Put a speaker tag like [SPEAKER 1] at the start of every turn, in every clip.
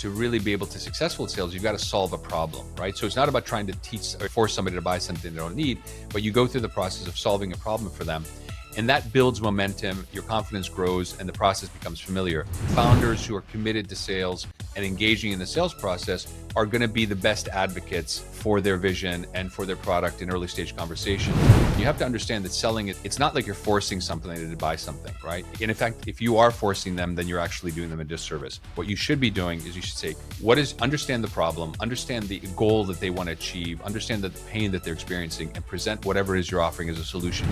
[SPEAKER 1] to really be able to successful at sales, you've got to solve a problem, right? So it's not about trying to teach or force somebody to buy something they don't need, but you go through the process of solving a problem for them. And that builds momentum, your confidence grows, and the process becomes familiar. Founders who are committed to sales and engaging in the sales process are going to be the best advocates for their vision and for their product in early stage conversation. You have to understand that selling it, it's not like you're forcing somebody to buy something, right? And in fact, if you are forcing them, then you're actually doing them a disservice. What you should be doing is you should say, understand the problem, understand the goal that they want to achieve, understand the pain that they're experiencing, and present whatever it is you're offering as a solution.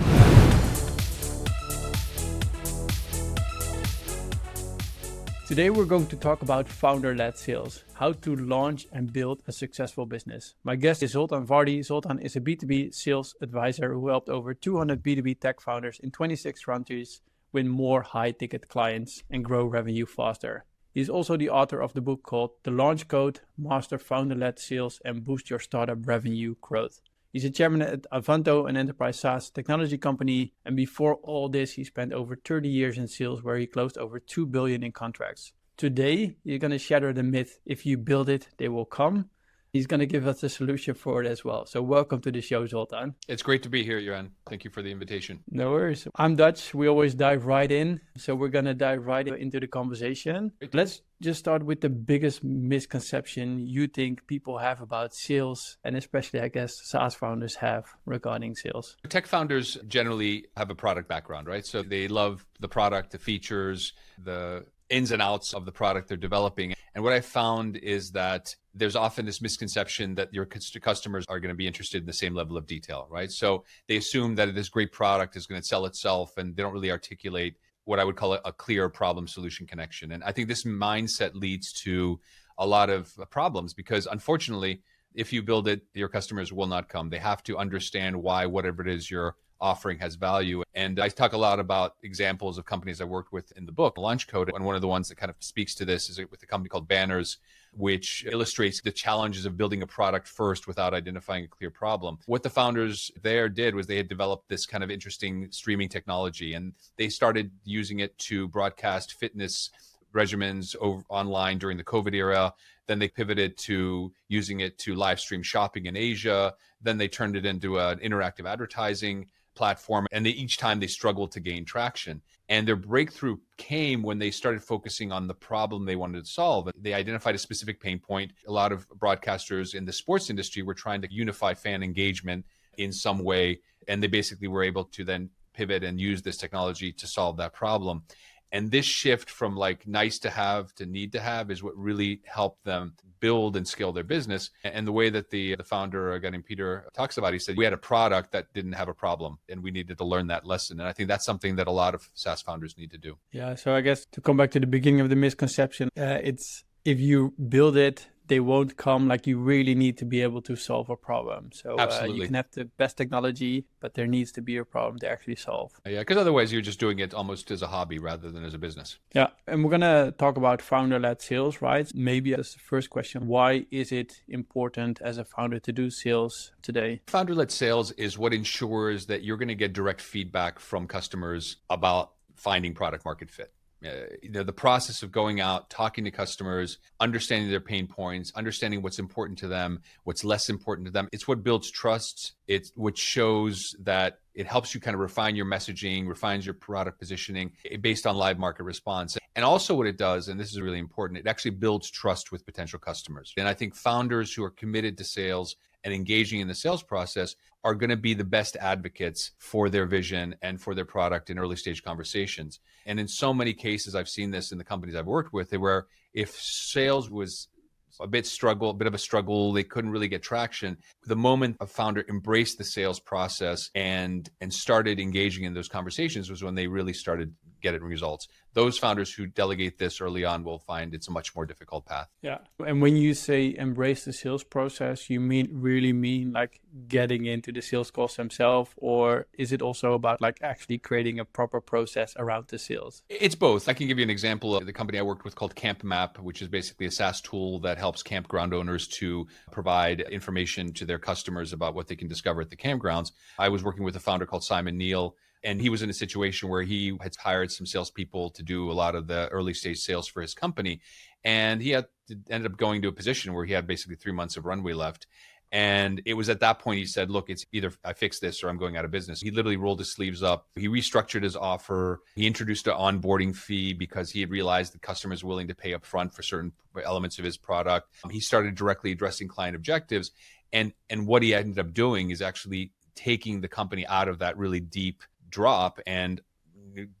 [SPEAKER 2] Today we're going to talk about founder-led sales, how to launch and build a successful business. My guest is Zoltan Vardy. Zoltan is a B2B sales advisor who helped over 200 B2B tech founders in 26 countries win more high-ticket clients and grow revenue faster. He's also the author of the book called The Launch Code, Master Founder-Led Sales and Boost Your Startup Revenue Growth. He's a chairman at Avanto, an enterprise SaaS technology company. And before all this, he spent over 30 years in sales where he closed over 2 billion in contracts. Today, you're going to shatter the myth. If you build it, they will come. He's going to give us a solution for it as well. So welcome to the show, Zoltan.
[SPEAKER 1] It's great to be here, Joran. Thank you for the invitation.
[SPEAKER 2] No worries. I'm Dutch. We always dive right in. So we're going to dive right into the conversation. Let's just start with the biggest misconception you think people have about sales, and especially, I guess, SaaS founders have regarding sales.
[SPEAKER 1] Tech founders generally have a product background, right? So they love the product, the features, the ins and outs of the product they're developing. And what I found is that there's often this misconception that your customers are going to be interested in the same level of detail, right? So they assume that this great product is going to sell itself, and they don't really articulate what I would call a clear problem solution connection. And I think this mindset leads to a lot of problems because unfortunately, if you build it, your customers will not come. They have to understand why whatever it is you're offering has value. And I talk a lot about examples of companies I worked with in the book, Launch Code. And one of the ones that kind of speaks to this is with a company called Banners, which illustrates the challenges of building a product first without identifying a clear problem. What the founders there did was they had developed this kind of interesting streaming technology, and they started using it to broadcast fitness regimens online during the COVID era. Then they pivoted to using it to live stream shopping in Asia. Then they turned it into an interactive advertising platform. And each time they struggled to gain traction. And their breakthrough came when they started focusing on the problem they wanted to solve. They identified a specific pain point. A lot of broadcasters in the sports industry were trying to unify fan engagement in some way. And they basically were able to then pivot and use this technology to solve that problem. And this shift from like nice to have to need to have is what really helped them build and scale their business. And the way that the founder, a guy named Peter, talks about, he said, we had a product that didn't have a problem and we needed to learn that lesson. And I think that's something that a lot of SaaS founders need to do.
[SPEAKER 2] Yeah. So I guess to come back to the beginning of the misconception, it's if you build it, they won't come. Like you really need to be able to solve a problem. So you can have the best technology, but there needs to be a problem to actually solve.
[SPEAKER 1] Yeah, because otherwise you're just doing it almost as a hobby rather than as a business.
[SPEAKER 2] Yeah, and we're going to talk about founder-led sales, right? Maybe as the first question, why is it important as a founder to do sales today?
[SPEAKER 1] Founder-led sales is what ensures that you're going to get direct feedback from customers about finding product market fit. The process of going out, talking to customers, understanding their pain points, understanding what's important to them, what's less important to them. It's what builds trust. It's what shows that it helps you kind of refine your messaging, refines your product positioning based on live market response. And also what it does, and this is really important, it actually builds trust with potential customers. And I think founders who are committed to sales and engaging in the sales process are going to be the best advocates for their vision and for their product in early stage conversations. And in so many cases, I've seen this in the companies I've worked with, where if sales was a bit of a struggle, they couldn't really get traction. The moment a founder embraced the sales process and started engaging in those conversations was when they really started getting results. Those founders who delegate this early on will find it's a much more difficult path.
[SPEAKER 2] Yeah. And when you say embrace the sales process, you really mean like getting into the sales calls themselves, or is it also about like actually creating a proper process around the sales?
[SPEAKER 1] It's both. I can give you an example of the company I worked with called Camp Map, which is basically a SaaS tool that helps campground owners to provide information to their customers about what they can discover at the campgrounds. I was working with a founder called Simon Neal, And he was in a situation where he had hired some salespeople to do a lot of the early stage sales for his company. And he ended up going to a position where he had basically 3 months of runway left. And it was at that point he said, look, it's either I fix this or I'm going out of business. He literally rolled his sleeves up. He restructured his offer. He introduced an onboarding fee because he had realized the customer is willing to pay up front for certain elements of his product. He started directly addressing client objectives. And what he ended up doing is actually taking the company out of that really deep drop and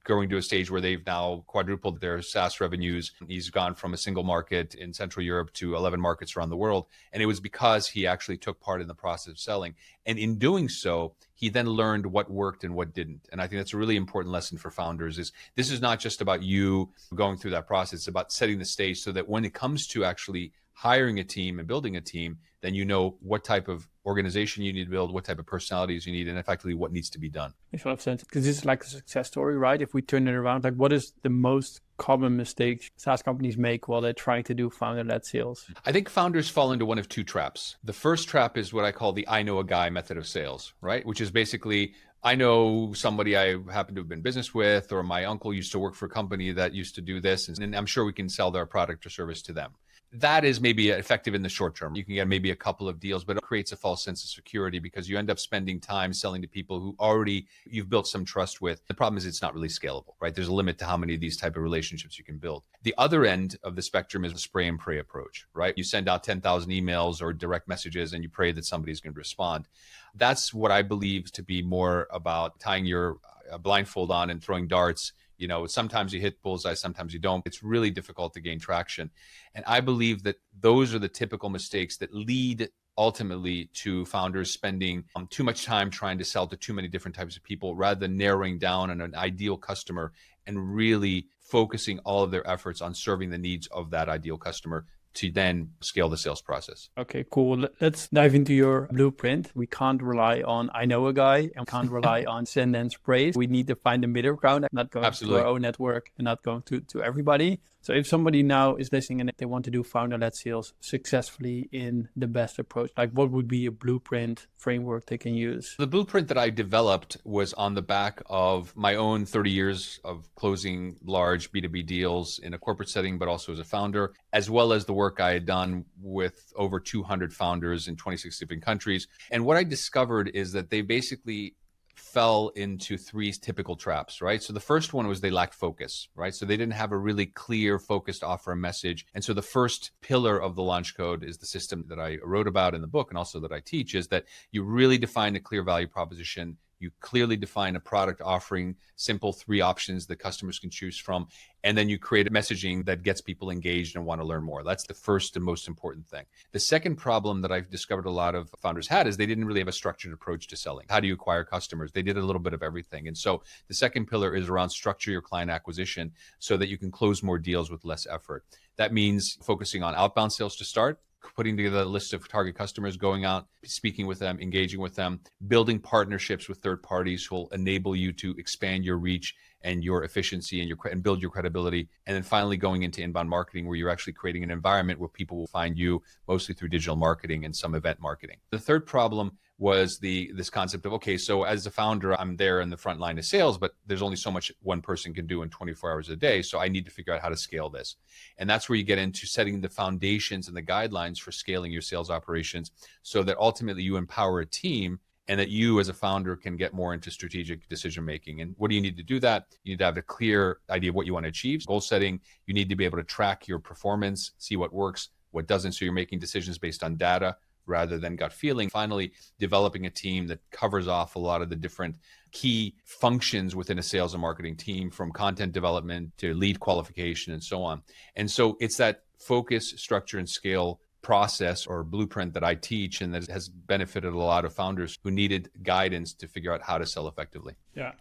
[SPEAKER 1] going to a stage where they've now quadrupled their SaaS revenues. He's gone from a single market in Central Europe to 11 markets around the world. And it was because he actually took part in the process of selling. And in doing so, he then learned what worked and what didn't. And I think that's a really important lesson for founders is this is not just about you going through that process. It's about setting the stage so that when it comes to actually hiring a team and building a team, then you know what type of organization you need to build, what type of personalities you need, and effectively what needs to be done.
[SPEAKER 2] Makes a lot of sense. Because this is like a success story, right? If we turn it around, like what is the most common mistake SaaS companies make while they're trying to do founder-led sales?
[SPEAKER 1] I think founders fall into one of two traps. The first trap is what I call the I know a guy method of sales, right? Which is basically, I know somebody I happen to have been business with, or my uncle used to work for a company that used to do this, and I'm sure we can sell their product or service to them. That is maybe effective in the short term. You can get maybe a couple of deals, but it creates a false sense of security because you end up spending time selling to people who already you've built some trust with. The problem is it's not really scalable, right? There's a limit to how many of these type of relationships you can build. The other end of the spectrum is the spray and pray approach, right? You send out 10,000 emails or direct messages and you pray that somebody's going to respond. That's what I believe to be more about tying your blindfold on and throwing darts. You know, sometimes you hit bullseye, sometimes you don't. It's really difficult to gain traction. And I believe that those are the typical mistakes that lead ultimately to founders spending too much time trying to sell to too many different types of people rather than narrowing down on an ideal customer and really focusing all of their efforts on serving the needs of that ideal customer to then scale the sales process.
[SPEAKER 2] Okay, cool. Let's dive into your blueprint. We can't rely on I know a guy and can't rely on send and sprays. We need to find the middle ground, not going to our own network and not going to everybody. So if somebody now is listening and they want to do founder-led sales successfully in the best approach, like what would be a blueprint framework they can use?
[SPEAKER 1] The blueprint that I developed was on the back of my own 30 years of closing large B2B deals in a corporate setting, but also as a founder, as well as the work I had done with over 200 founders in 26 different countries. And what I discovered is that they basically fell into three typical traps, right? So the first one was they lacked focus, right? So they didn't have a really clear, focused offer and message. And so the first pillar of the launch code is the system that I wrote about in the book and also that I teach is that you really define a clear value proposition. You clearly define a product offering, simple 3 options that customers can choose from, and then you create a messaging that gets people engaged and want to learn more. That's the first and most important thing. The second problem that I've discovered a lot of founders had is they didn't really have a structured approach to selling. How do you acquire customers? They did a little bit of everything. And so the second pillar is around structure your client acquisition so that you can close more deals with less effort. That means focusing on outbound sales to start, putting together a list of target customers, going out, speaking with them, engaging with them, building partnerships with third parties who will enable you to expand your reach and your efficiency and build your credibility. And then finally going into inbound marketing where you're actually creating an environment where people will find you mostly through digital marketing and some event marketing. The third problem was this concept of, okay, so as a founder, I'm there in the front line of sales, but there's only so much one person can do in 24 hours a day. So I need to figure out how to scale this. And that's where you get into setting the foundations and the guidelines for scaling your sales operations so that ultimately you empower a team and that you as a founder can get more into strategic decision making. And what do you need to do that? You need to have a clear idea of what you want to achieve. Goal setting, you need to be able to track your performance, see what works, what doesn't. So you're making decisions based on data rather than gut feeling. Finally, developing a team that covers off a lot of the different key functions within a sales and marketing team, from content development to lead qualification and so on. And so it's that focus, structure, and scale process or blueprint that I teach and that has benefited a lot of founders who needed guidance to figure out how to sell effectively.
[SPEAKER 2] Yeah.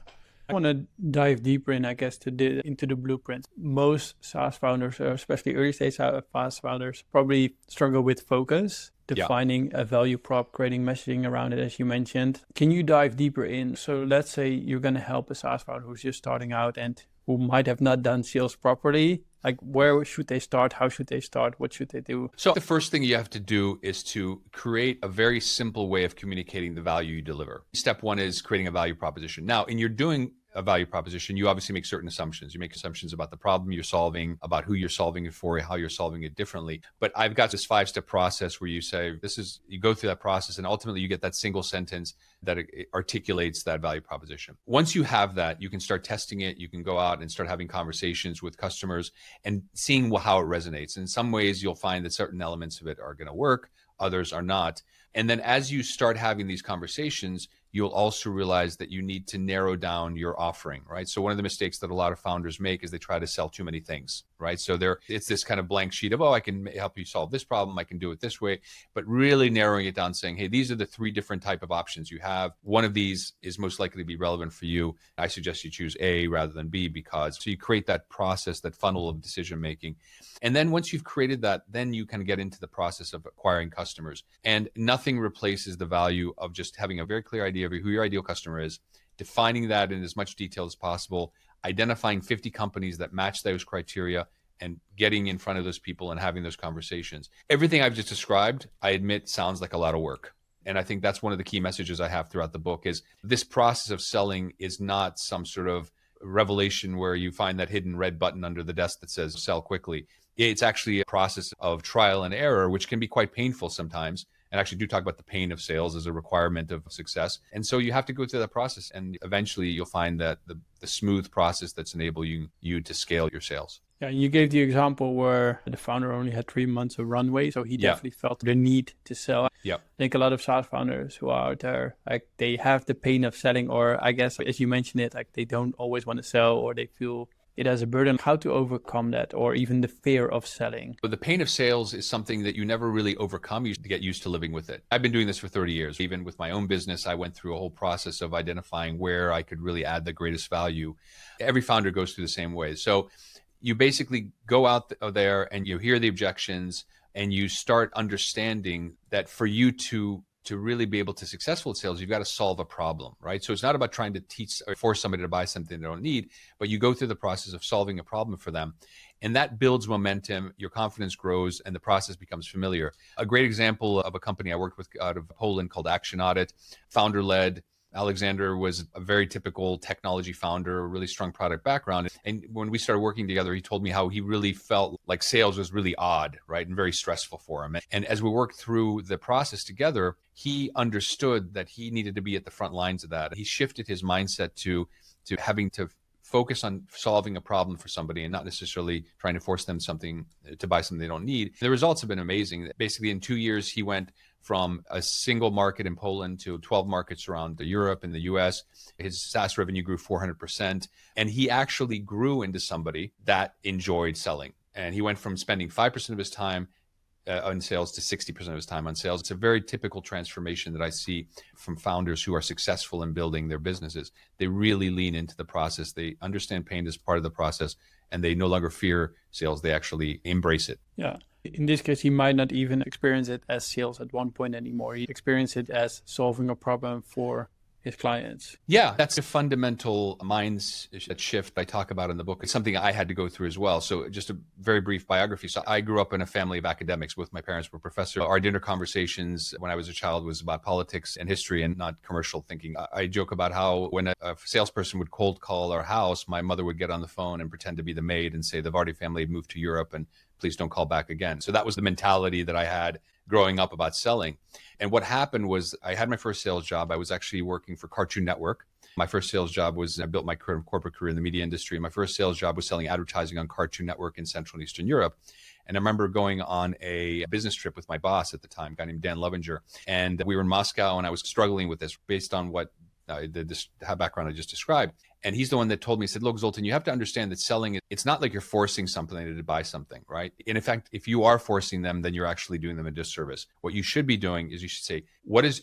[SPEAKER 2] I want to dive deeper in, I guess, into the blueprint. Most SaaS founders, especially early stage SaaS founders, probably struggle with focus, defining a value prop, creating messaging around it, as you mentioned. Can you dive deeper in? So let's say you're going to help a SaaS founder who's just starting out and who might have not done sales properly. Like, where should they start? How should they start? What should they do?
[SPEAKER 1] So the first thing you have to do is to create a very simple way of communicating the value you deliver. Step one is creating a value proposition. Now, in your doing a value proposition, you obviously make certain assumptions. You make assumptions about the problem you're solving, about who you're solving it for, how you're solving it differently. But I've got this 5-step process where you say, you go through that process and ultimately you get that single sentence that it articulates that value proposition. Once you have that, you can start testing it. You can go out and start having conversations with customers and seeing how it resonates. In some ways, you'll find that certain elements of it are going to work, others are not. And then as you start having these conversations, you'll also realize that you need to narrow down your offering, right? So one of the mistakes that a lot of founders make is they try to sell too many things, right? So it's this kind of blank sheet of, I can help you solve this problem. I can do it this way, but really narrowing it down, saying, hey, these are the 3 different type of options you have. One of these is most likely to be relevant for you. I suggest you choose A rather than B so you create that process, that funnel of decision-making. And then once you've created that, then you can get into the process of acquiring customers. And nothing replaces the value of just having a very clear idea of who your ideal customer is, defining that in as much detail as possible, identifying 50 companies that match those criteria, and getting in front of those people and having those conversations. Everything I've just described, I admit, sounds like a lot of work. And I think that's one of the key messages I have throughout the book is this process of selling is not some sort of revelation where you find that hidden red button under the desk that says sell quickly. It's actually a process of trial and error, which can be quite painful sometimes. And actually do talk about the pain of sales as a requirement of success. And so you have to go through that process. And eventually you'll find that the smooth process that's enabling you to scale your sales.
[SPEAKER 2] Yeah, you gave the example where the founder only had 3 months of runway. So he definitely felt the need to sell.
[SPEAKER 1] Yeah.
[SPEAKER 2] I think a lot of SaaS founders who are out there, like they have the pain of selling, or I guess, as you mentioned it, like they don't always want to sell, or they feel it as a burden. How to overcome that, or even the fear of selling?
[SPEAKER 1] But the pain of sales is something that you never really overcome. You get used to living with it. I've been doing this for 30 years. Even with my own business, I went through a whole process of identifying where I could really add the greatest value. Every founder goes through the same way. So you basically go out there and you hear the objections and you start understanding that for you to really be able to successful at sales, you've got to solve a problem, right? So it's not about trying to teach or force somebody to buy something they don't need, but you go through the process of solving a problem for them. And that builds momentum, your confidence grows, and the process becomes familiar. A great example of a company I worked with out of Poland called Audit, founder-led. Alexander was a very typical technology founder, a really strong product background. And when we started working together, he told me how he really felt like sales was really odd, right? And very stressful for him. And as we worked through the process together, he understood that he needed to be at the front lines of that. He shifted his mindset to having to focus on solving a problem for somebody and not necessarily trying to force them to buy something they don't need. The results have been amazing. Basically, in 2 years, he went from a single market in Poland to 12 markets around Europe and the US. His SaaS revenue grew 400%. And he actually grew into somebody that enjoyed selling. And he went from spending 5% of his time on sales to 60% of his time on sales. It's a very typical transformation that I see from founders who are successful in building their businesses. They really lean into the process. They understand pain as part of the process, and they no longer fear sales. They actually embrace it.
[SPEAKER 2] Yeah. In this case, he might not even experience it as sales at one point anymore. He experienced it as solving a problem for his clients.
[SPEAKER 1] Yeah, that's a fundamental mindset shift I talk about in the book. It's something I had to go through as well. So just a very brief biography. So I grew up in a family of academics. Both my parents were professors. Our dinner conversations when I was a child was about politics and history and not commercial thinking. I joke about how when a salesperson would cold call our house, my mother would get on the phone and pretend to be the maid and say the Vardy family had moved to Europe and please don't call back again. So that was the mentality that I had growing up about selling. And what happened was I had my first sales job. I was actually working for Cartoon Network. My first sales job was, I built my corporate career in the media industry. My first sales job was selling advertising on Cartoon Network in Central and Eastern Europe. And I remember going on a business trip with my boss at the time, a guy named Dan Lovinger. And we were in Moscow and I was struggling with this based on what the background I just described. And he's the one that told me, he said, look, Zoltan, you have to understand that selling, it's not like you're forcing somebody to buy something, right? And in fact, if you are forcing them, then you're actually doing them a disservice. What you should be doing is you should say,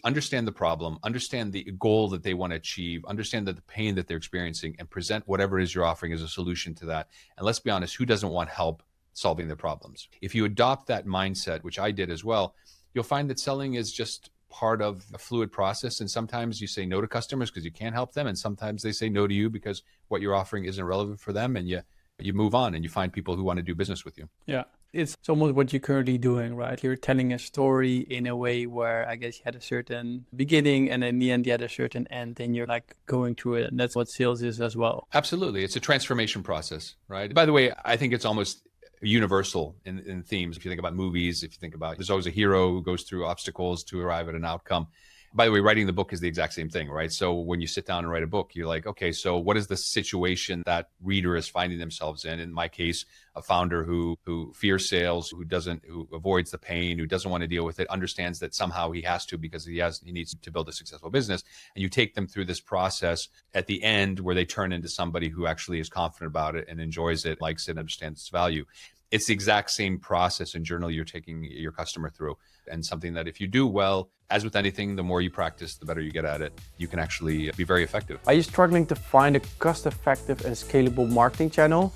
[SPEAKER 1] understand the problem, understand the goal that they want to achieve, understand that the pain that they're experiencing, and present whatever it is you're offering as a solution to that. And let's be honest, who doesn't want help solving their problems? If you adopt that mindset, which I did as well, you'll find that selling is just part of a fluid process. And sometimes you say no to customers because you can't help them. And sometimes they say no to you because what you're offering isn't relevant for them. And you you move on and you find people who want to do business with you.
[SPEAKER 2] Yeah. It's almost what you're currently doing, right? You're telling a story in a way where I guess you had a certain beginning and in the end you had a certain end, and you're like going through it. And that's what sales is as well.
[SPEAKER 1] Absolutely. It's a transformation process, right? By the way, I think it's almost universal in themes. If you think about movies, if you think about, there's always a hero who goes through obstacles to arrive at an outcome. By the way, writing the book is the exact same thing, right? So when you sit down and write a book, you're like, okay, so what is the situation that reader is finding themselves in? In my case, a founder who fears sales, who avoids the pain, who doesn't want to deal with it, understands that somehow he has to because he needs to build a successful business. And you take them through this process at the end where they turn into somebody who actually is confident about it and enjoys it, likes it, understands its value. It's the exact same process and journey you're taking your customer through, and something that if you do well, as with anything, the more you practice, the better you get at it. You can actually be very effective.
[SPEAKER 2] Are you struggling to find a cost-effective and scalable marketing channel?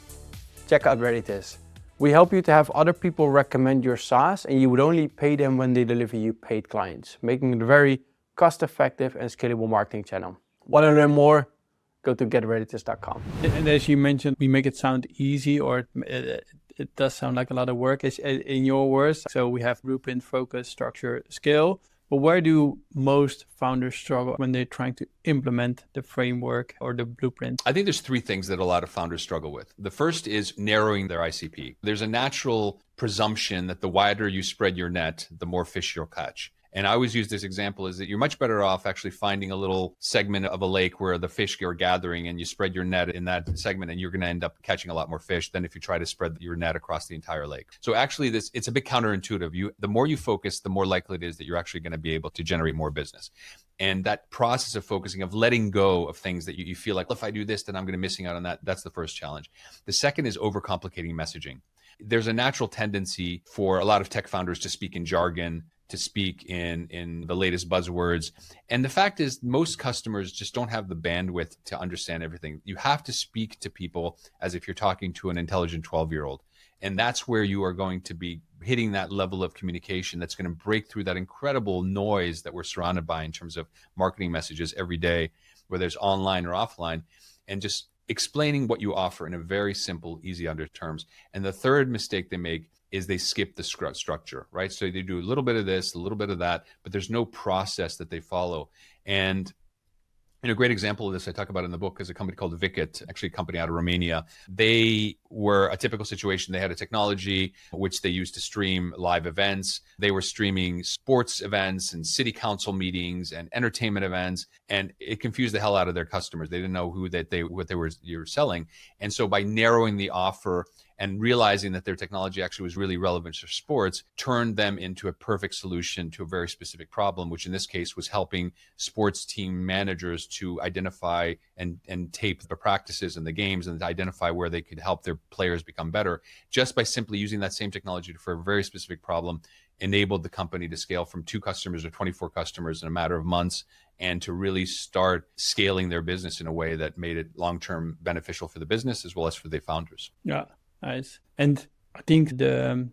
[SPEAKER 2] Check out Reddit. We help you to have other people recommend your SaaS, and you would only pay them when they deliver you paid clients, making it a very cost-effective and scalable marketing channel. Want to learn more? Go to getredditus.com. And as you mentioned, we make it sound easy, or it does sound like a lot of work, in your words. So we have blueprint, focus, structure, scale. But where do most founders struggle when they're trying to implement the framework or the blueprint?
[SPEAKER 1] I think there's three things that a lot of founders struggle with. The first is narrowing their ICP. There's a natural presumption that the wider you spread your net, the more fish you'll catch. And I always use this example is that you're much better off actually finding a little segment of a lake where the fish are gathering, and you spread your net in that segment, and you're going to end up catching a lot more fish than if you try to spread your net across the entire lake. So actually it's a bit counterintuitive. The more you focus, the more likely it is that you're actually going to be able to generate more business. And that process of focusing, of letting go of things that you feel like, well, if I do this, then I'm going to be missing out on that. That's the first challenge. The second is overcomplicating messaging. There's a natural tendency for a lot of tech founders to speak in jargon, to speak in the latest buzzwords. And the fact is, most customers just don't have the bandwidth to understand everything. You have to speak to people as if you're talking to an intelligent 12-year-old. And that's where you are going to be hitting that level of communication that's going to break through that incredible noise that we're surrounded by in terms of marketing messages every day, whether it's online or offline, and just explaining what you offer in a very simple, easy under terms. And the third mistake they make is they skip the structure, right? So they do a little bit of this, a little bit of that, but there's no process that they follow. And a great example of this I talk about in the book is a company called Vicket, actually a company out of Romania. They were a typical situation. They had a technology which they used to stream live events. They were streaming sports events and city council meetings and entertainment events, and it confused the hell out of their customers. They didn't know what they were selling. And so by narrowing the offer and realizing that their technology actually was really relevant for sports, turned them into a perfect solution to a very specific problem, which in this case was helping sports team managers to identify and tape the practices and the games and identify where they could help their players become better. Just by simply using that same technology for a very specific problem, enabled the company to scale from 2 customers to 24 customers in a matter of months, and to really start scaling their business in a way that made it long-term beneficial for the business as well as for the founders.
[SPEAKER 2] Yeah. Nice. And I think the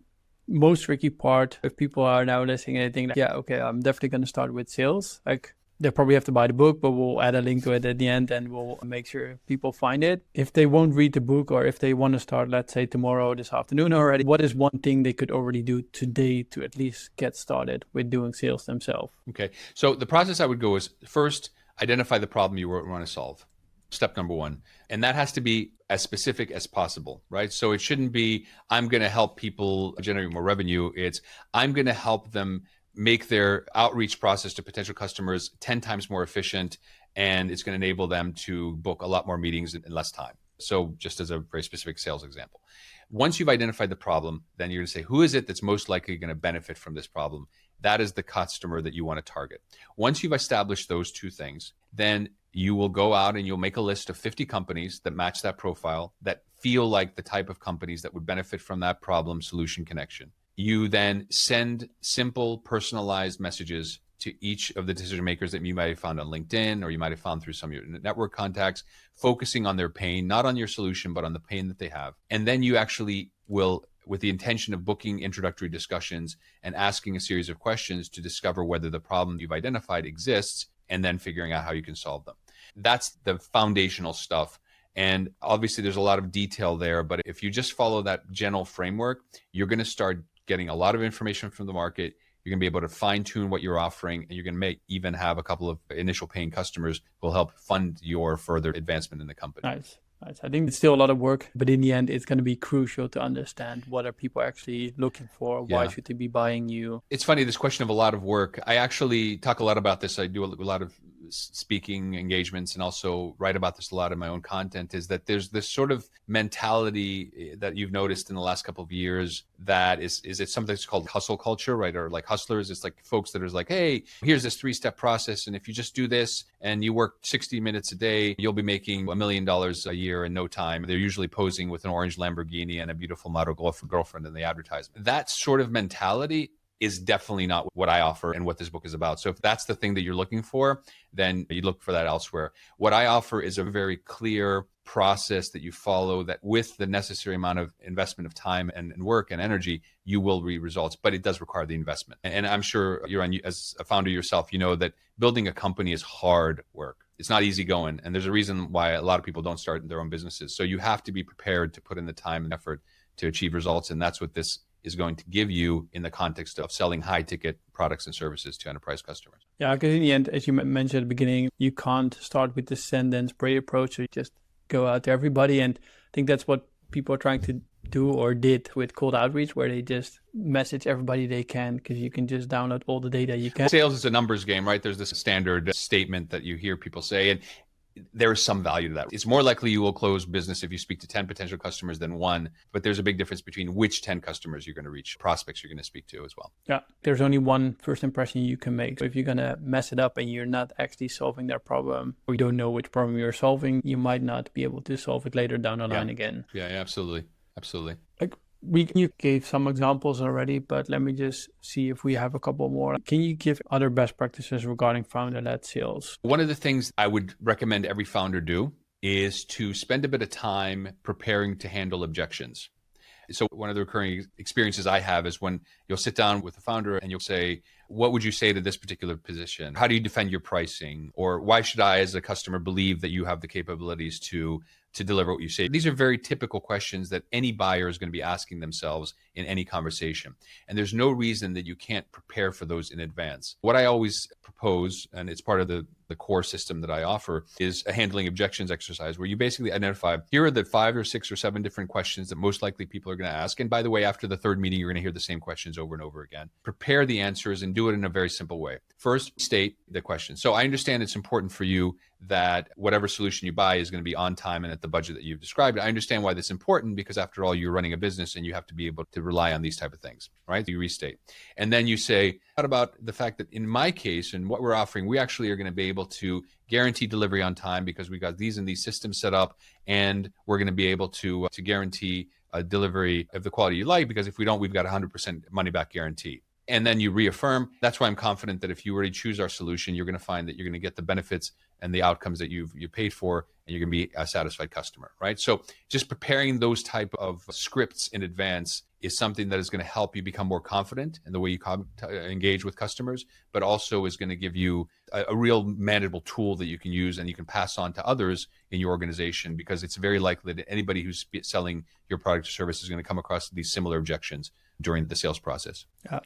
[SPEAKER 2] most tricky part, if people are now listening and they think, yeah, okay, I'm definitely going to start with sales. Like, they probably have to buy the book, but we'll add a link to it at the end and we'll make sure people find it. If they won't read the book, or if they want to start, let's say tomorrow, this afternoon already, what is one thing they could already do today to at least get started with doing sales themselves?
[SPEAKER 1] Okay. So the process I would go is, first, identify the problem you want to solve. Step number 1. And that has to be as specific as possible, right? So it shouldn't be, I'm going to help people generate more revenue. It's, I'm going to help them make their outreach process to potential customers 10 times more efficient, and it's going to enable them to book a lot more meetings in less time. So just as a very specific sales example. Once you've identified the problem, then you're going to say, who is it that's most likely going to benefit from this problem? That is the customer that you want to target. Once you've established those 2 things, then you will go out and you'll make a list of 50 companies that match that profile, that feel like the type of companies that would benefit from that problem solution connection. You then send simple, personalized messages to each of the decision makers that you might have found on LinkedIn, or you might have found through some of your network contacts, focusing on their pain, not on your solution, but on the pain that they have. And then you actually will, with the intention of booking introductory discussions and asking a series of questions to discover whether the problem you've identified exists, and then figuring out how you can solve them. That's the foundational stuff. And obviously there's a lot of detail there, but if you just follow that general framework, you're going to start getting a lot of information from the market. You're going to be able to fine tune what you're offering, and you're going to even have a couple of initial paying customers who will help fund your further advancement in the company.
[SPEAKER 2] Nice. I think it's still a lot of work, but in the end, it's going to be crucial to understand what are people actually looking for. Why should they be buying you?
[SPEAKER 1] It's funny, this question of a lot of work. I actually talk a lot about this. I do a lot of speaking engagements and also write about this a lot in my own content, is that there's this sort of mentality that you've noticed in the last couple of years that is it something that's called hustle culture, right? Or like hustlers. It's like folks that are like, hey, here's this 3-step process. And if you just do this and you work 60 minutes a day, you'll be making $1 million a year in no time. They're usually posing with an orange Lamborghini and a beautiful model girlfriend in the advertisement. That sort of mentality is definitely not what I offer and what this book is about. So if that's the thing that you're looking for, then you look for that elsewhere. What I offer is a very clear process that you follow, that with the necessary amount of investment of time and work and energy, you will reap results, but it does require the investment. And I'm sure as a founder yourself, you know that building a company is hard work. It's not easy going. And there's a reason why a lot of people don't start their own businesses. So you have to be prepared to put in the time and effort to achieve results. And that's what this is going to give you in the context of selling high ticket products and services to enterprise customers.
[SPEAKER 2] Yeah, because in the end, as you mentioned at the beginning, you can't start with the send and spray approach. So you just go out to everybody. And I think that's what people are trying to do or did with cold outreach, where they just message everybody they can, because you can just download all the data you can.
[SPEAKER 1] Sales is a numbers game, right? There's this standard statement that you hear people say, and there is some value to that. It's more likely you will close business if you speak to 10 potential customers than one, but there's a big difference between which 10 customers you're going to reach, prospects you're going to speak to as well.
[SPEAKER 2] Yeah, there's only one first impression you can make. So if you're going to mess it up and you're not actually solving their problem, or you don't know which problem you're solving, you might not be able to solve it later down the line again.
[SPEAKER 1] Yeah, absolutely. Absolutely.
[SPEAKER 2] You gave some examples already, but let me just see if we have a couple more. Can you give other best practices regarding founder-led sales?
[SPEAKER 1] One of the things I would recommend every founder do is to spend a bit of time preparing to handle objections. So one of the recurring experiences I have is when you'll sit down with the founder and you'll say, what would you say to this particular position? How do you defend your pricing? Or why should I, as a customer, believe that you have the capabilities to deliver what you say? These are very typical questions that any buyer is going to be asking themselves in any conversation. And there's no reason that you can't prepare for those in advance. What I always propose, and it's part of the core system that I offer, is a handling objections exercise where you basically identify, here are the 5 or 6 or 7 different questions that most likely people are going to ask. And by the way, after the third meeting, you're going to hear the same questions over and over again. Prepare the answers and do it in a very simple way. First, state the question. So I understand it's important for you that whatever solution you buy is going to be on time and at the budget that you've described. I understand why that's important, because after all, you're running a business and you have to be able to rely on these type of things, right? You restate. And then you say, what about the fact that in my case and what we're offering, we actually are going to be able to guarantee delivery on time because we got these and these systems set up, and we're going to be able to guarantee a delivery of the quality you like, because if we don't, we've got 100% money back guarantee. And then you reaffirm. That's why I'm confident that if you already choose our solution, you're going to find that you're going to get the benefits and the outcomes that you paid for, and you're going to be a satisfied customer, right? So just preparing those type of scripts in advance is something that is going to help you become more confident in the way you engage with customers, but also is going to give you a real manageable tool that you can use and you can pass on to others in your organization, because it's very likely that anybody who's selling your product or service is going to come across these similar objections during the sales process.
[SPEAKER 2] Yeah.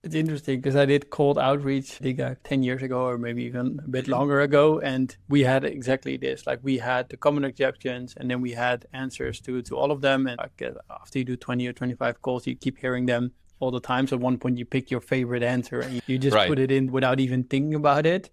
[SPEAKER 2] It's interesting because I did cold outreach, I think 10 years ago, or maybe even a bit longer ago. And we had exactly this, like we had the common objections and then we had answers to all of them. And after you do 20 or 25 calls, you keep hearing them all the time. So at one point you pick your favorite answer and you just put it in without even thinking about it.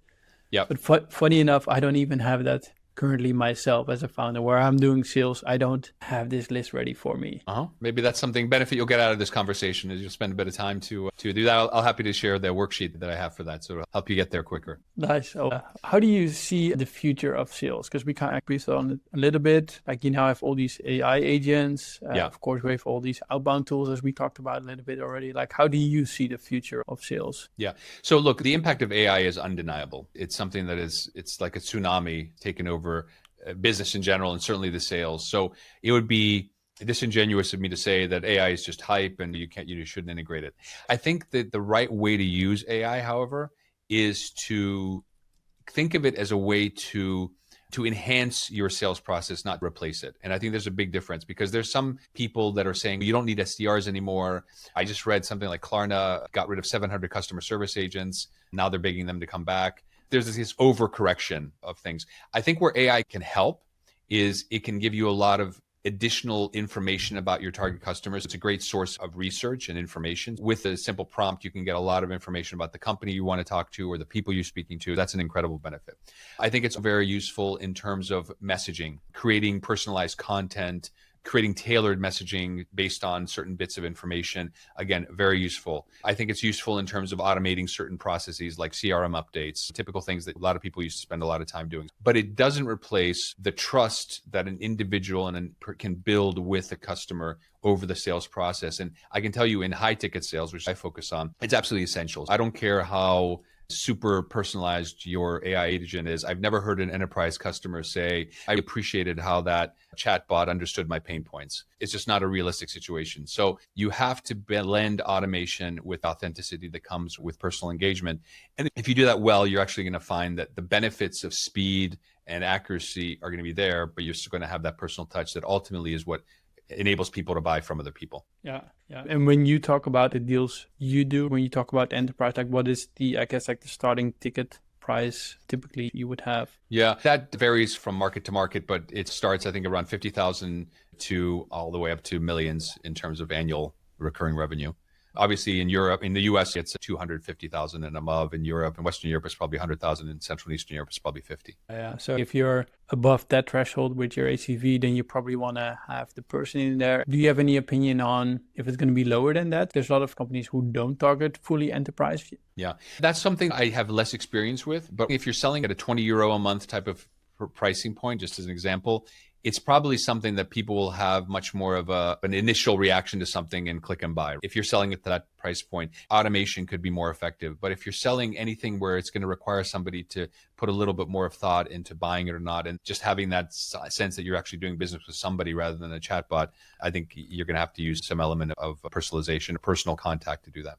[SPEAKER 1] Yeah.
[SPEAKER 2] But funny enough, I don't even have that currently myself as a founder. Where I'm doing sales, I don't have this list ready for me.
[SPEAKER 1] Maybe that's something benefit you'll get out of this conversation, is you'll spend a bit of time to do that. I'll happy to share the worksheet that I have for that, so it'll help you get there quicker.
[SPEAKER 2] Nice. So, how do you see the future of sales? Because we kind of agree on it a little bit. Like you now have all these AI agents. Of course, we have all these outbound tools, as we talked about a little bit already. Like, how do you see the future of sales?
[SPEAKER 1] Yeah. So look, the impact of AI is undeniable. It's something that it's like a tsunami taking over business in general, and certainly the sales. So it would be disingenuous of me to say that AI is just hype and you shouldn't integrate it. I think that the right way to use AI, however, is to think of it as a way to to enhance your sales process, not replace it. And I think there's a big difference because there's some people that are saying you don't need SDRs anymore. I just read something like Klarna got rid of 700 customer service agents. Now they're begging them to come back. There's this overcorrection of things. I think where AI can help is it can give you a lot of additional information about your target customers. It's a great source of research and information. With a simple prompt, you can get a lot of information about the company you want to talk to or the people you're speaking to. That's an incredible benefit. I think it's very useful in terms of messaging, creating personalized content, creating tailored messaging based on certain bits of information. Again, very useful. I think it's useful in terms of automating certain processes like CRM updates, typical things that a lot of people used to spend a lot of time doing. But it doesn't replace the trust that an individual can build with a customer over the sales process. And I can tell you in high ticket sales, which I focus on, it's absolutely essential. I don't care how super personalized your AI agent is. I've never heard an enterprise customer say, I appreciated how that chatbot understood my pain points. It's just not a realistic situation. So you have to blend automation with authenticity that comes with personal engagement. And if you do that well, you're actually going to find that the benefits of speed and accuracy are going to be there, but you're still going to have that personal touch that ultimately is what enables people to buy from other people.
[SPEAKER 2] Yeah. And when you talk about the deals you do, when you talk about enterprise, like what is the starting ticket price typically you would have?
[SPEAKER 1] Yeah, that varies from market to market, but it starts, I think, around 50,000 to all the way up to millions in terms of annual recurring revenue. Obviously in Europe, in the US, it's 250,000 and above. In Europe, in Western Europe, it's probably 100,000. In Central and Eastern Europe, it's probably 50.
[SPEAKER 2] Yeah. So if you're above that threshold with your ACV, then you probably want to have the person in there. Do you have any opinion on if it's going to be lower than that? There's a lot of companies who don't target fully enterprise.
[SPEAKER 1] Yeah, that's something I have less experience with. But if you're selling at a 20 euro a month type of pricing point, just as an example, it's probably something that people will have much more of an initial reaction to something and click and buy. If you're selling at that price point, automation could be more effective. But if you're selling anything where it's going to require somebody to put a little bit more of thought into buying it or not, and just having that sense that you're actually doing business with somebody rather than a chatbot, I think you're going to have to use some element of personalization, personal contact to do that.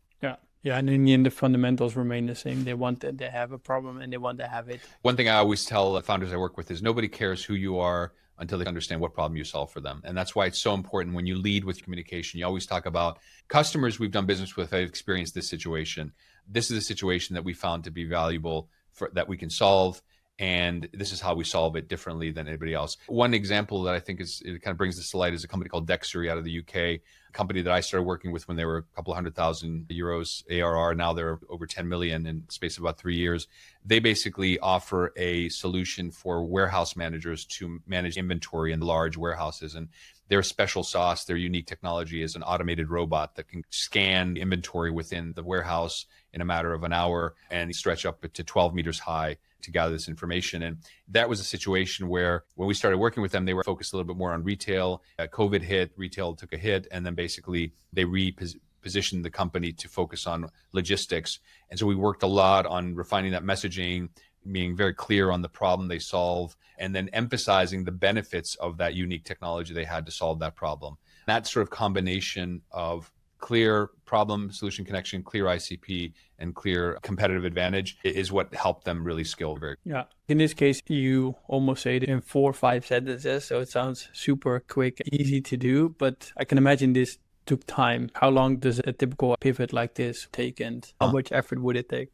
[SPEAKER 2] Yeah, and in the end, the fundamentals remain the same. They want that they have a problem and they want to have it.
[SPEAKER 1] One thing I always tell founders I work with is nobody cares who you are until they understand what problem you solve for them. And that's why it's so important when you lead with communication. You always talk about customers we've done business with, have experienced this situation. This is a situation that we found to be valuable that we can solve. And this is how we solve it differently than anybody else. One example that I think it kind of brings this to light is a company called Dextery out of the UK, a company that I started working with when they were a couple of €100,000 ARR. Now they're over 10 million in the space of about 3 years. They basically offer a solution for warehouse managers to manage inventory in large warehouses. And their special sauce, their unique technology is an automated robot that can scan inventory within the warehouse in a matter of an hour and stretch up to 12 meters high to gather this information. And that was a situation where when we started working with them, they were focused a little bit more on retail. COVID hit, retail took a hit, and then basically they repositioned the company to focus on logistics. And so we worked a lot on refining that messaging, being very clear on the problem they solve, and then emphasizing the benefits of that unique technology they had to solve that problem. That sort of combination of clear problem solution connection, clear ICP, and clear competitive advantage is what helped them really scale very.
[SPEAKER 2] Yeah. In this case, you almost say it in 4 or 5 sentences, so it sounds super quick, easy to do, but I can imagine this took time. How long does a typical pivot like this take, and how much effort would it take?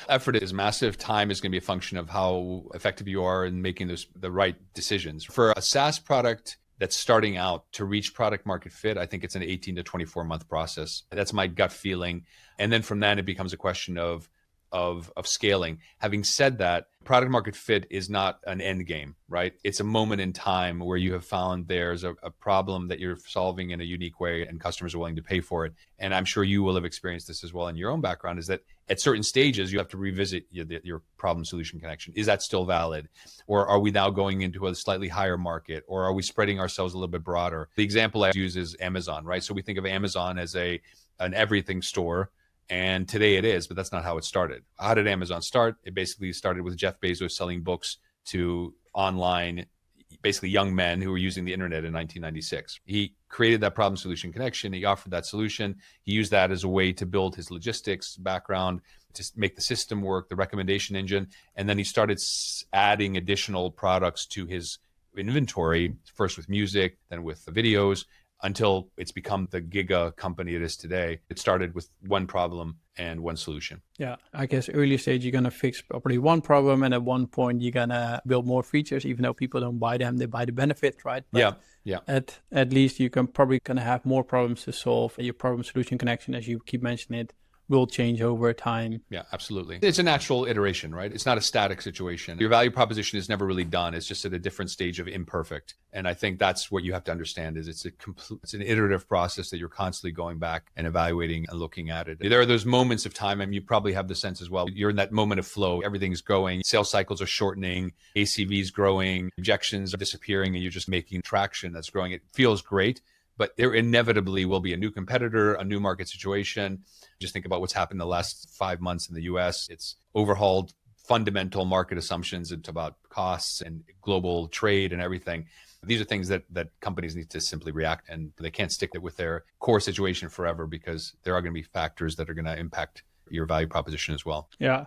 [SPEAKER 1] Effort is massive. Time is going to be a function of how effective you are in making the right decisions. For a SaaS product that's starting out to reach product market fit, I think it's an 18 to 24 month process. That's my gut feeling. And then from that, it becomes a question of scaling. Having said that, product market fit is not an end game, right? It's a moment in time where you have found there's a problem that you're solving in a unique way and customers are willing to pay for it. And I'm sure you will have experienced this as well in your own background, is that at certain stages, you have to revisit your problem solution connection. Is that still valid? Or are we now going into a slightly higher market? Or are we spreading ourselves a little bit broader? The example I use is Amazon, right? So we think of Amazon as an everything store. And today it is, but that's not how it started. How did Amazon start? It basically started with Jeff Bezos selling books to online, basically young men who were using the internet in 1996. He created that problem solution connection. He offered that solution. He used that as a way to build his logistics background, to make the system work, the recommendation engine. And then he started adding additional products to his inventory, first with music, then with the videos, until it's become the giga company it is today. It started with one problem and one solution.
[SPEAKER 2] Yeah, I guess early stage, you're going to fix probably one problem. And at one point, you're going to build more features, even though people don't buy them, they buy the benefit, right? But
[SPEAKER 1] yeah.
[SPEAKER 2] At least you can probably going to have more problems to solve. Your problem solution connection, as you keep mentioning it, will change over time.
[SPEAKER 1] Yeah, absolutely. It's a natural iteration, right? It's not a static situation. Your value proposition is never really done. It's just at a different stage of imperfect. And I think that's what you have to understand is it's an iterative process that you're constantly going back and evaluating and looking at it. There are those moments of time, and you probably have the sense as well. You're in that moment of flow. Everything's growing. Sales cycles are shortening. ACV is growing. Objections are disappearing, and you're just making traction that's growing. It feels great, but there inevitably will be a new competitor, a new market situation. Just think about what's happened the last 5 months in the US. It's overhauled fundamental market assumptions. It's about costs and global trade and everything. These are things that companies need to simply react, and they can't stick with their core situation forever because there are going to be factors that are going to impact your value proposition as well.
[SPEAKER 2] Yeah,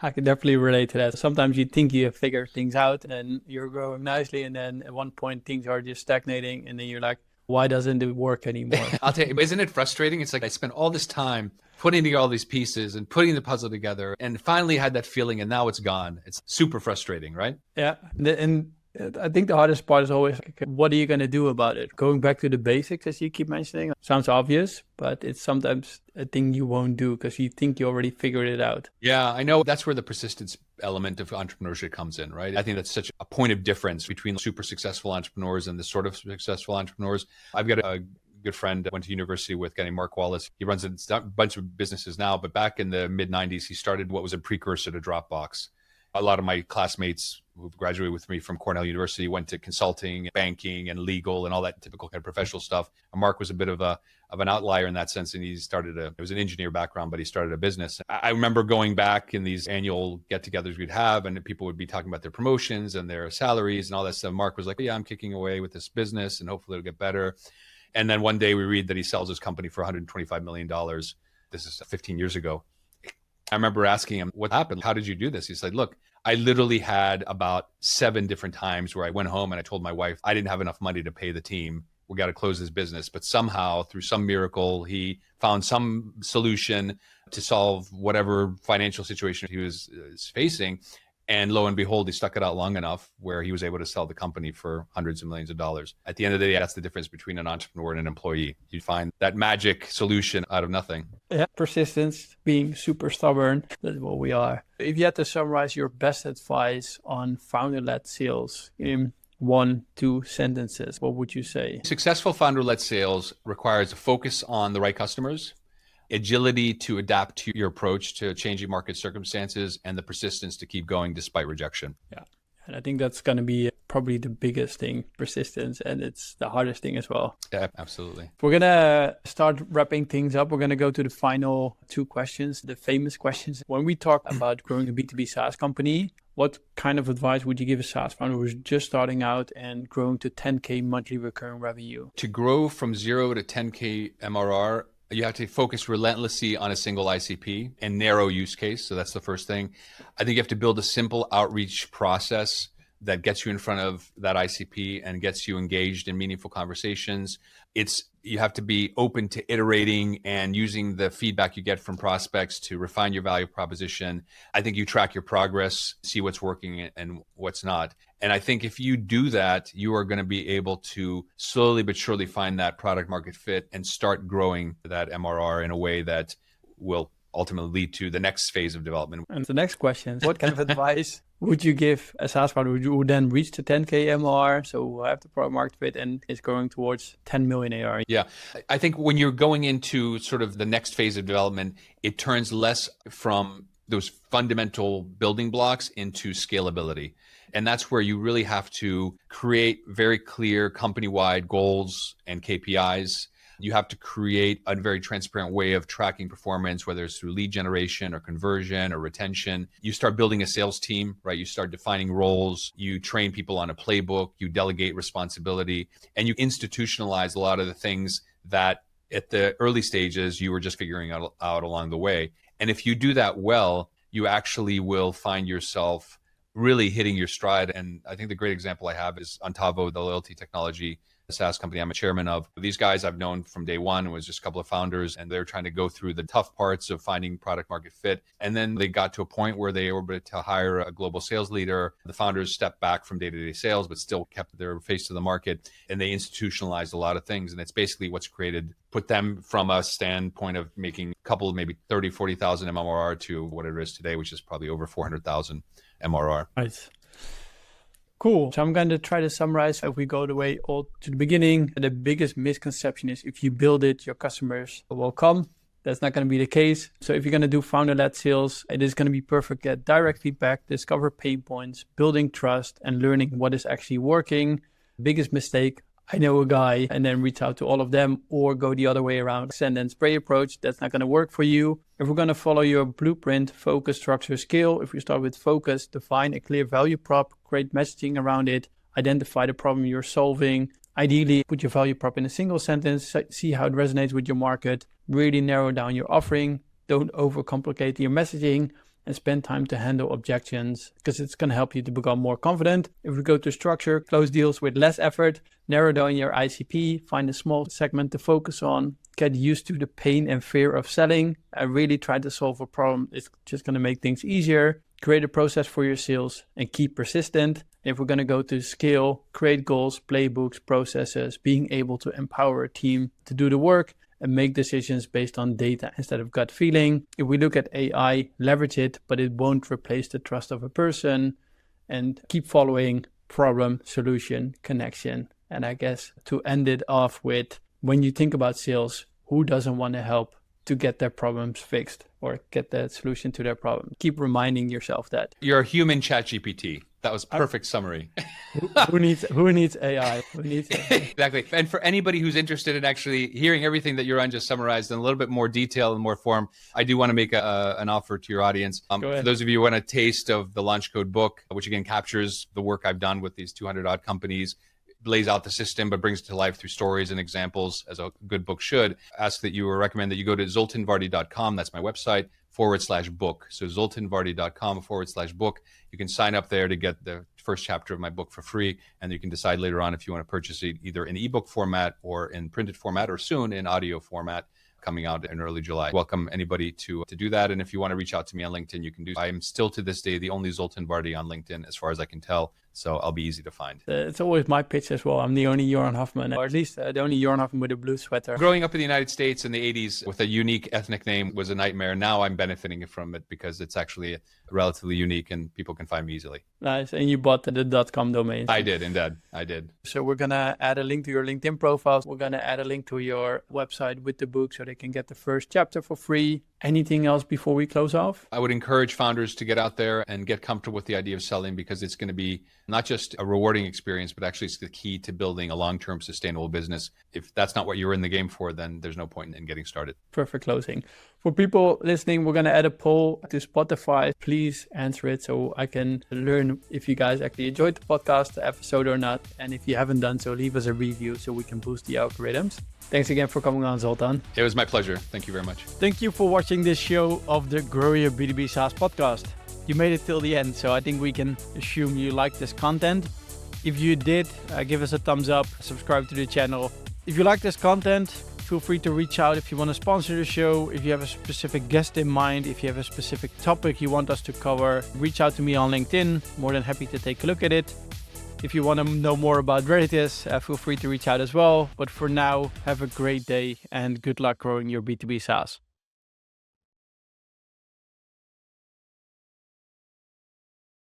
[SPEAKER 2] I can definitely relate to that. Sometimes you think you have figured things out and you're growing nicely, and then at one point things are just stagnating, and then you're like, why doesn't it work anymore?
[SPEAKER 1] I'll tell you, isn't it frustrating? It's like I spent all this time putting together all these pieces and putting the puzzle together, and finally had that feeling, and now it's gone. It's super frustrating, right?
[SPEAKER 2] Yeah. And I think the hardest part is always, what are you going to do about it? Going back to the basics, as you keep mentioning, sounds obvious, but it's sometimes a thing you won't do because you think you already figured it out.
[SPEAKER 1] Yeah, I know. That's where the persistence element of entrepreneurship comes in, right? I think that's such a point of difference between super successful entrepreneurs and the sort of successful entrepreneurs. I've got a good friend, went to university with a guy named Mark Wallace. He runs a bunch of businesses now, but back in the mid 90s, he started what was a precursor to Dropbox. A lot of my classmates who graduated with me from Cornell University went to consulting, banking, and legal, and all that typical kind of professional stuff. And Mark was a bit of an outlier in that sense, and he started it was an engineer background, but he started a business. I remember going back in these annual get-togethers we'd have, and people would be talking about their promotions and their salaries and all that stuff. Mark was like, "Yeah, I'm kicking away with this business, and hopefully it'll get better." And then one day we read that he sells his company for $125 million. This is 15 years ago. I remember asking him, what happened? How did you do this? He said, look, I literally had about 7 different times where I went home and I told my wife, I didn't have enough money to pay the team. We got to close this business. But somehow, through some miracle, he found some solution to solve whatever financial situation he was facing. And lo and behold, he stuck it out long enough where he was able to sell the company for hundreds of millions of dollars. At the end of the day, that's the difference between an entrepreneur and an employee. You find that magic solution out of nothing.
[SPEAKER 2] Yeah, persistence, being super stubborn, that's what we are. If you had to summarize your best advice on founder-led sales in 1-2 sentences, what would you say?
[SPEAKER 1] Successful founder-led sales requires a focus on the right customers, agility to adapt to your approach to changing market circumstances, and the persistence to keep going despite rejection.
[SPEAKER 2] Yeah. And I think that's going to be probably the biggest thing, persistence, and it's the hardest thing as well.
[SPEAKER 1] Yeah, absolutely.
[SPEAKER 2] We're going to start wrapping things up. We're going to go to the final 2 questions, the famous questions. When we talk about growing a B2B SaaS company, what kind of advice would you give a SaaS founder who's just starting out and growing to 10K monthly recurring revenue?
[SPEAKER 1] To grow from 0 to 10K MRR, you have to focus relentlessly on a single ICP and narrow use case. So that's the first thing. I think you have to build a simple outreach process that gets you in front of that ICP and gets you engaged in meaningful conversations. You have to be open to iterating and using the feedback you get from prospects to refine your value proposition. I think you track your progress, see what's working and what's not. And I think if you do that, you are going to be able to slowly but surely find that product market fit and start growing that MRR in a way that will ultimately lead to the next phase of development.
[SPEAKER 2] And the next question, what kind of advice would you give a SaaS founder who would then reach the 10K MRR, so have the product market fit and is going towards 10 million ARR?
[SPEAKER 1] Yeah, I think when you're going into sort of the next phase of development, it turns less from those fundamental building blocks into scalability. And that's where you really have to create very clear company-wide goals and KPIs. You have to create a very transparent way of tracking performance, whether it's through lead generation or conversion or retention. You start building a sales team, right? You start defining roles, you train people on a playbook, you delegate responsibility, and you institutionalize a lot of the things that at the early stages you were just figuring out along the way. And if you do that well, you actually will find yourself really hitting your stride. And I think the great example I have is Ontavo, the loyalty technology SaaS company I'm a chairman of. These guys I've known from day one. It was just a couple of founders, and they're trying to go through the tough parts of finding product market fit. And then they got to a point where they were able to hire a global sales leader. The founders stepped back from day-to-day sales, but still kept their face to the market. And they institutionalized a lot of things. And it's basically what's put them from a standpoint of making a couple of maybe 30, 40,000 MRR to what it is today, which is probably over 400,000 MRR.
[SPEAKER 2] Right. Cool. So I'm going to try to summarize. If we go the way all to the beginning, the biggest misconception is if you build it, your customers will come. That's not going to be the case. So if you're going to do founder-led sales, it is going to be perfect. Get direct feedback, discover pain points, building trust, and learning what is actually working. Biggest mistake, I know a guy, and then reach out to all of them, or go the other way around, send and spray approach. That's not going to work for you. If we're going to follow your blueprint, focus, structure, scale, if you start with focus, define a clear value prop, create messaging around it, identify the problem you're solving. Ideally, put your value prop in a single sentence, see how it resonates with your market, really narrow down your offering, don't overcomplicate your messaging, and spend time to handle objections because it's going to help you to become more confident. If we go to structure, close deals with less effort, narrow down your ICP, find a small segment to focus on, get used to the pain and fear of selling, and really try to solve a problem. It's just going to make things easier. Create a process for your sales and keep persistent. If we're going to go to scale, create goals, playbooks, processes, being able to empower a team to do the work and make decisions based on data instead of gut feeling. If we look at AI, leverage it, but it won't replace the trust of a person, and keep following problem, solution, connection. And I guess to end it off with, when you think about sales, who doesn't want to help to get their problems fixed or get the solution to their problem? Keep reminding yourself that.
[SPEAKER 1] You're a human ChatGPT. That was perfect summary.
[SPEAKER 2] Who needs AI? Who needs AI?
[SPEAKER 1] Exactly. And for anybody who's interested in actually hearing everything that Joran just summarized in a little bit more detail and more form, I do want to make an offer to your audience. For those of you who want a taste of the Launch Code book, which again captures the work I've done with these 200 odd companies, lays out the system, but brings it to life through stories and examples, as a good book should, ask that you recommend that you go to zoltanvardy.com. That's my website, /book. So zoltanvardy.com/book. You can sign up there to get the first chapter of my book for free. And you can decide later on if you want to purchase it either in ebook format or in printed format, or soon in audio format, coming out in early July. Welcome anybody to do that. And if you want to reach out to me on LinkedIn, you can do. I am still to this day the only Zoltan Vardy on LinkedIn, as far as I can tell. So I'll be easy to find.
[SPEAKER 2] It's always my pitch as well. I'm the only Joran Hofman, or at least the only Joran Hofman with a blue sweater.
[SPEAKER 1] Growing up in the United States in the 80s with a unique ethnic name was a nightmare. Now I'm benefiting from it because it's actually relatively unique and people can find me easily.
[SPEAKER 2] Nice. And you bought the .com domain.
[SPEAKER 1] I did, indeed. I did.
[SPEAKER 2] So we're going to add a link to your LinkedIn profile. We're going to add a link to your website with the book so they can get the first chapter for free. Anything else before we close off?
[SPEAKER 1] I would encourage founders to get out there and get comfortable with the idea of selling, because it's going to be not just a rewarding experience, but actually it's the key to building a long-term sustainable business. If that's not what you're in the game for, then there's no point in getting started.
[SPEAKER 2] Perfect closing. For people listening, we're going to add a poll to Spotify. Please answer it so I can learn if you guys actually enjoyed the podcast, the episode or not. And if you haven't done so, leave us a review so we can boost the algorithms. Thanks again for coming on, Zoltan.
[SPEAKER 1] It was my pleasure. Thank you very much.
[SPEAKER 2] Thank you for watching this show of the Grow Your B2B SaaS podcast. You made it till the end, so I think we can assume you like this content. If you did, give us a thumbs up, subscribe to the channel. If you like this content, feel free to reach out if you want to sponsor the show. If you have a specific guest in mind, if you have a specific topic you want us to cover, reach out to me on LinkedIn. More than happy to take a look at it. If you want to know more about Rarities, feel free to reach out as well. But for now, have a great day and good luck growing your B2B SaaS.